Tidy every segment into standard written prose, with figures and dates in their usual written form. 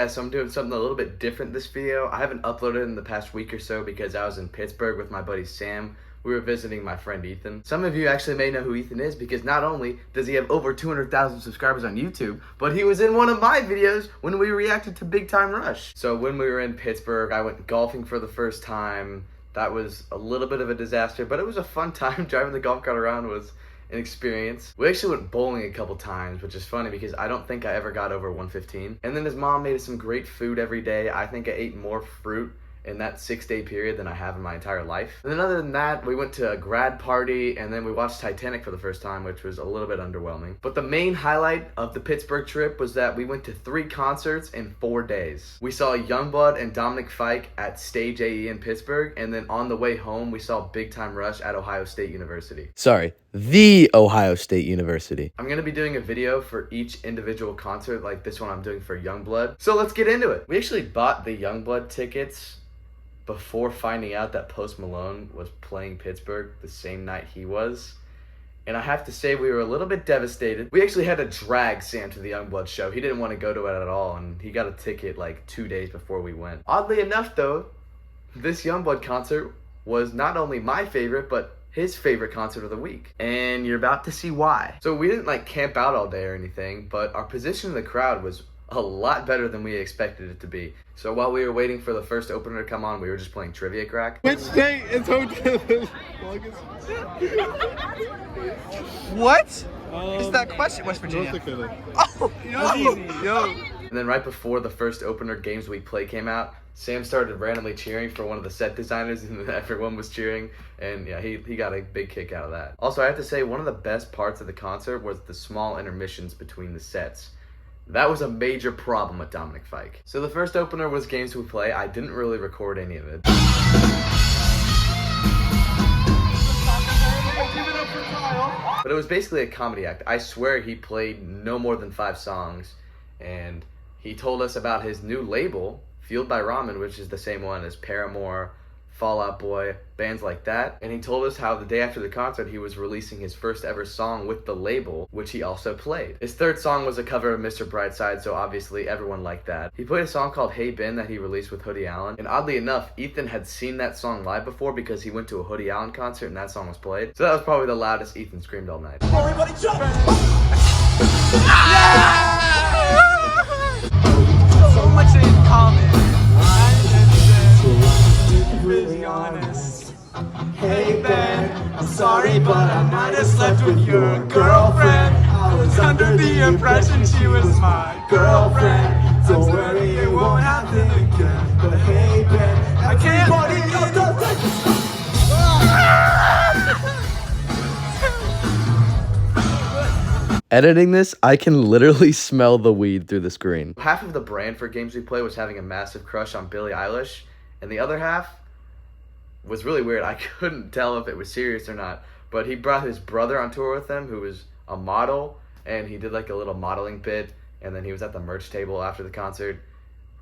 guys, so I'm doing something a little bit different this video. I haven't uploaded in the past week or so because I was in Pittsburgh with my buddy Sam. We were visiting my friend Ethan. Some of you actually may know who Ethan is because not only does he have over 200,000 subscribers on YouTube, but he was in one of my videos when we reacted to Big Time Rush. So when we were in Pittsburgh, I went golfing for the first time. That was a little bit of a disaster, but it was a fun time. Driving the golf cart around was an experience. We actually went bowling a couple times, which is funny because I don't think I ever got over 115. And then his mom made us some great food every day. I think I ate more fruit in that 6-day period than I have in my entire life. And then other than that, we went to a grad party and then we watched Titanic for the first time, which was a little bit underwhelming. But the main highlight of the Pittsburgh trip was that we went to 3 concerts in 4 days. We saw YUNGBLUD and Dominic Fike at Stage AE in Pittsburgh, and then on the way home, we saw Big Time Rush at Ohio State University. Sorry, the Ohio State University. I'm gonna be doing a video for each individual concert, like this one I'm doing for YUNGBLUD. So let's get into it. We actually bought the YUNGBLUD tickets before finding out that Post Malone was playing Pittsburgh the same night he was. And I have to say, we were a little bit devastated. We actually had to drag Sam to the YUNGBLUD show. He didn't want to go to it at all, and he got a ticket like 2 days before we went. Oddly enough though, this YUNGBLUD concert was not only my favorite, but his favorite concert of the week. And you're about to see why. So we didn't like camp out all day or anything, but our position in the crowd was a lot better than we expected it to be. So while we were waiting for the first opener to come on, we were just playing Trivia Crack. Which state is hotel? What? Is that question? West Virginia. North Dakota. Oh, yo. And then right before the first opener Games We Play came out, Sam started randomly cheering for one of the set designers, and then everyone was cheering, and yeah, he got a big kick out of that. Also, I have to say, one of the best parts of the concert was the small intermissions between the sets. That was a major problem with Dominic Fike. So the first opener was Games We Play. I didn't really record any of it. But it was basically a comedy act. I swear he played no more than 5 songs, and he told us about his new label, Fueled by Ramen, which is the same one as Paramore, Fall Out Boy, bands like that. And he told us how the day after the concert he was releasing his first ever song with the label, which he also played. His third song was a cover of Mr. Brightside, so obviously everyone liked that. He played a song called Hey Ben that he released with Hoodie Allen, and oddly enough, Ethan had seen that song live before because he went to a Hoodie Allen concert and that song was played. So that was probably the loudest Ethan screamed all night. Everybody jump! So much in common. Really honest. Hey Ben, I'm sorry but I might have slept with your girlfriend. I was under the impression she was my girlfriend. Don't worry, it won't happen again. But hey Ben, I can't. Editing this, I can literally smell the weed through the screen. Half of the brand for Games We Play was having a massive crush on Billie Eilish, and the other half was really weird. I couldn't tell if it was serious or not, but he brought his brother on tour with him, who was a model, and he did like a little modeling bit, and then he was at the merch table after the concert.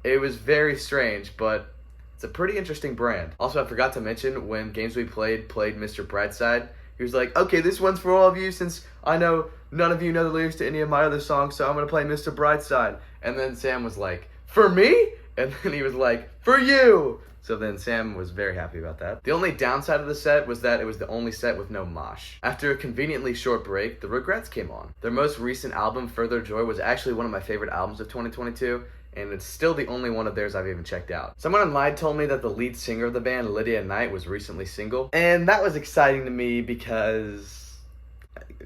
It was very strange, but it's a pretty interesting brand. Also, I forgot to mention, when Games We played Mr. Brightside, he was like, okay, this one's for all of you, since I know none of you know the lyrics to any of my other songs, so I'm gonna play Mr. Brightside. And then Sam was like, for me? And then he was like, for you! So then Sam was very happy about that. The only downside of the set was that it was the only set with no mosh. After a conveniently short break, the Regrets came on. Their most recent album, Further Joy, was actually one of my favorite albums of 2022, and it's still the only one of theirs I've even checked out. Someone online told me that the lead singer of the band, Lydia Knight, was recently single, and that was exciting to me because,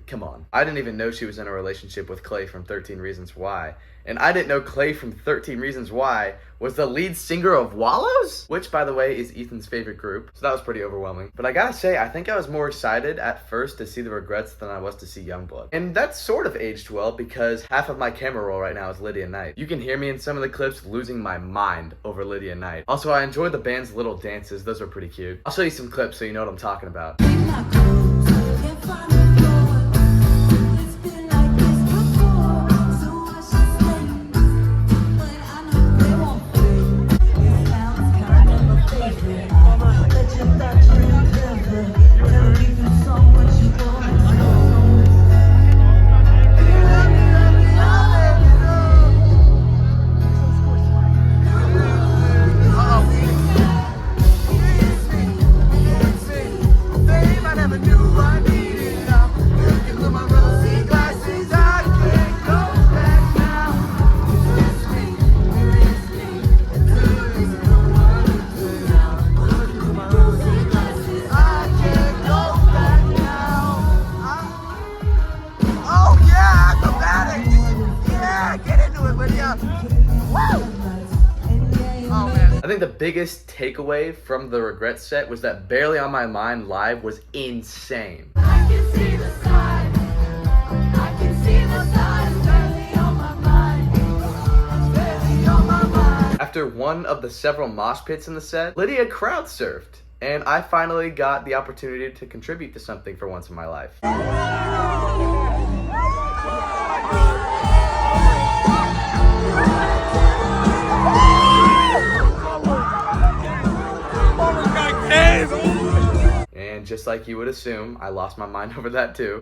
come on. I didn't even know she was in a relationship with Clay from 13 Reasons Why. And I didn't know Clay from 13 Reasons Why was the lead singer of Wallows? Which, by the way, is Ethan's favorite group. So that was pretty overwhelming. But I gotta say, I think I was more excited at first to see the Regrets than I was to see YUNGBLUD. And that's sort of aged well because half of my camera roll right now is Lydia Knight. You can hear me in some of the clips losing my mind over Lydia Knight. Also, I enjoyed the band's little dances. Those were pretty cute. I'll show you some clips so you know what I'm talking about. biggest takeaway from the Regret set was that Barely on My Mind live was insane. I can see the sign. I can see the sign. Barely on my mind. Barely on my mind. After one of the several mosh pits in the set, Lydia crowd surfed, and I finally got the opportunity to contribute to something for once in my life. And just like you would assume, I lost my mind over that too.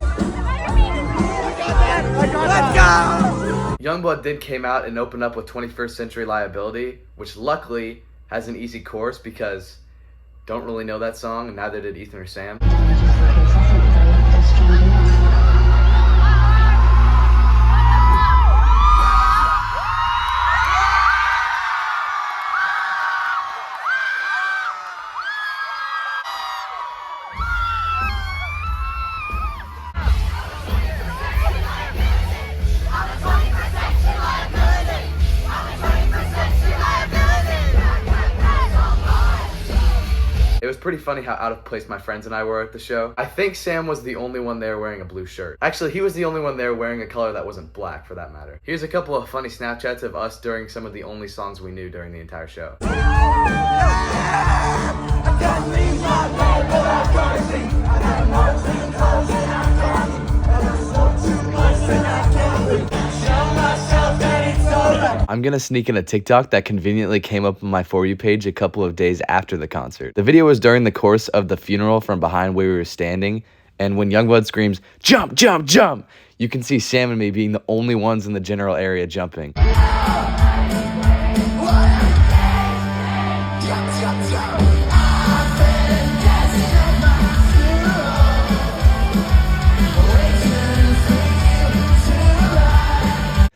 Youngblood did came out and opened up with 21st Century Liability, which luckily has an easy chorus because don't really know that song, and neither did Ethan or Sam. It was pretty funny how out of place my friends and I were at the show. I think Sam was the only one there wearing a blue shirt. Actually, he was the only one there wearing a color that wasn't black, for that matter. Here's a couple of funny Snapchats of us during some of the only songs we knew during the entire show. I'm gonna sneak in a TikTok that conveniently came up on my For You page a couple of days after the concert. The video was during the course of the funeral from behind where we were standing, and when Youngblood screams, "Jump, jump, jump!" you can see Sam and me being the only ones in the general area jumping.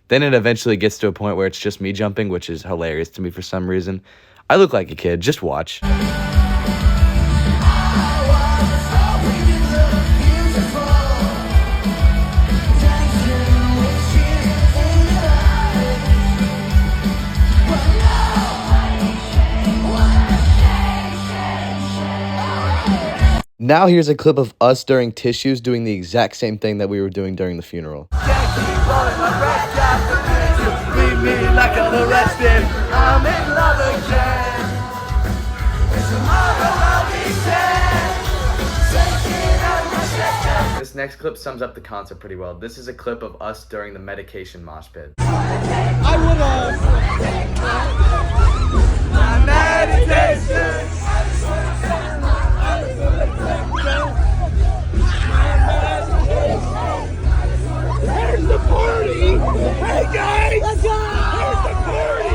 Then it eventually gets to a point where it's just me jumping, which is hilarious to me for some reason. I look like a kid, just watch. Now here's a clip of us during Tissues doing the exact same thing that we were doing during the funeral. This next clip sums up the concert pretty well. This is a clip of us during the Medication mosh pit. I would my meditation. Where's the party? Hey guys! Let's go! Where's the party?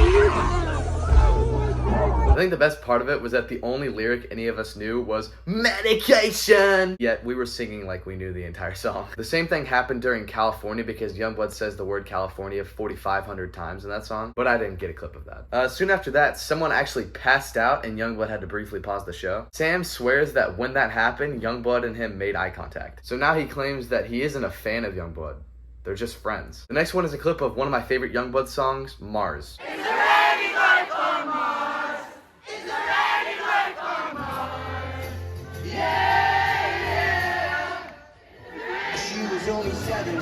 I think the best part of it was that the only lyric any of us knew was medication! Yet we were singing like we knew the entire song. The same thing happened during California because Youngblood says the word California 4,500 times in that song, but I didn't get a clip of that. Soon after that, someone actually passed out and Youngblood had to briefly pause the show. Sam swears that when that happened, Youngblood and him made eye contact. So now he claims that he isn't a fan of Youngblood. They're just friends. The next one is a clip of one of my favorite Youngblood songs, Mars. Is there any life on Mars? Is there any life on Mars? Yeah, yeah. She was only 17.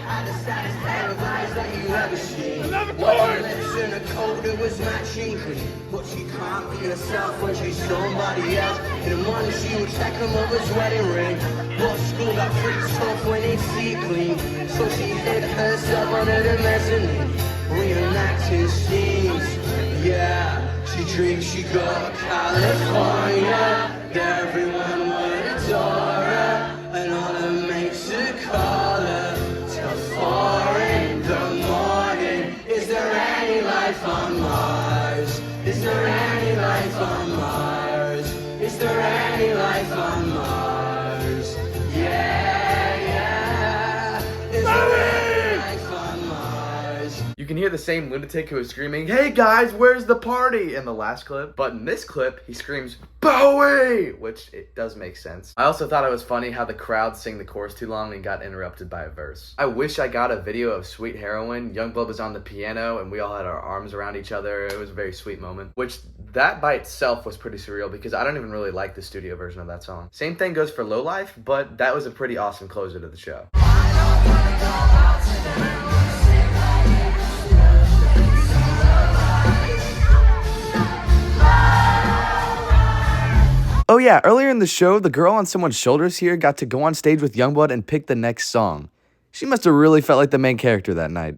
Had the saddest pair of eyes that you ever seen. Another White chord! lips in a coat that was matching clean. But she can't be herself when she's somebody else. In the morning she would check her mother's wedding ring. But school got pretty tough when they see clean. So she hid herself under the mezzanine, reenacting scenes. Yeah, she dreams she got California. Everyone would adore her, and all her mates would call her till 4 in the morning. Is there any life on Mars? Is there any life on Mars? Is there any life on Mars? Yeah, yeah. Is there any life on Mars? You can hear the same lunatic who was screaming, "Hey guys, where's the party?" in the last clip. But in this clip, he screams, "Bowie!" which it does make sense. I also thought it was funny how the crowd sang the chorus too long and got interrupted by a verse. I wish I got a video of Sweet Heroine. Youngblood was on the piano and we all had our arms around each other. It was a very sweet moment. Which That by itself was pretty surreal because I don't even really like the studio version of that song. Same thing goes for Low Life, but that was a pretty awesome closer to the show. Oh yeah, earlier in the show, the girl on someone's shoulders here got to go on stage with Youngblood and pick the next song. She must have really felt like the main character that night.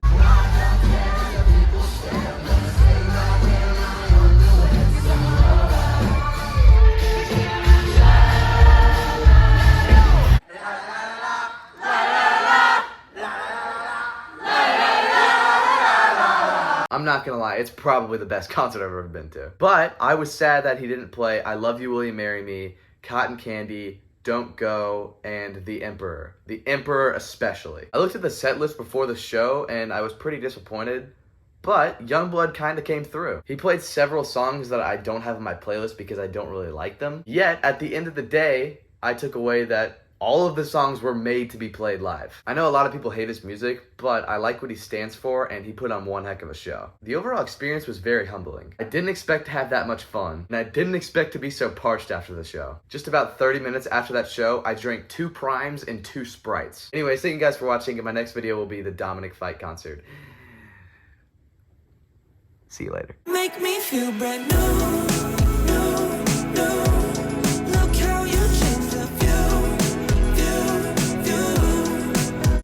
I'm not gonna lie, it's probably the best concert I've ever been to. But I was sad that he didn't play I Love You, Will You Marry Me, Cotton Candy, Don't Go, and The Emperor. The Emperor especially. I looked at the set list before the show and I was pretty disappointed, but Youngblood kinda came through. He played several songs that I don't have in my playlist because I don't really like them. Yet, at the end of the day, I took away that all of the songs were made to be played live. I know a lot of people hate his music, but I like what he stands for and he put on one heck of a show. The overall experience was very humbling. I didn't expect to have that much fun, and I didn't expect to be so parched after the show. Just about 30 minutes after that show, I drank 2 Primes and 2 Sprites. Anyways, thank you guys for watching, and my next video will be the Dominic fight concert. See you later. Make me feel brand new.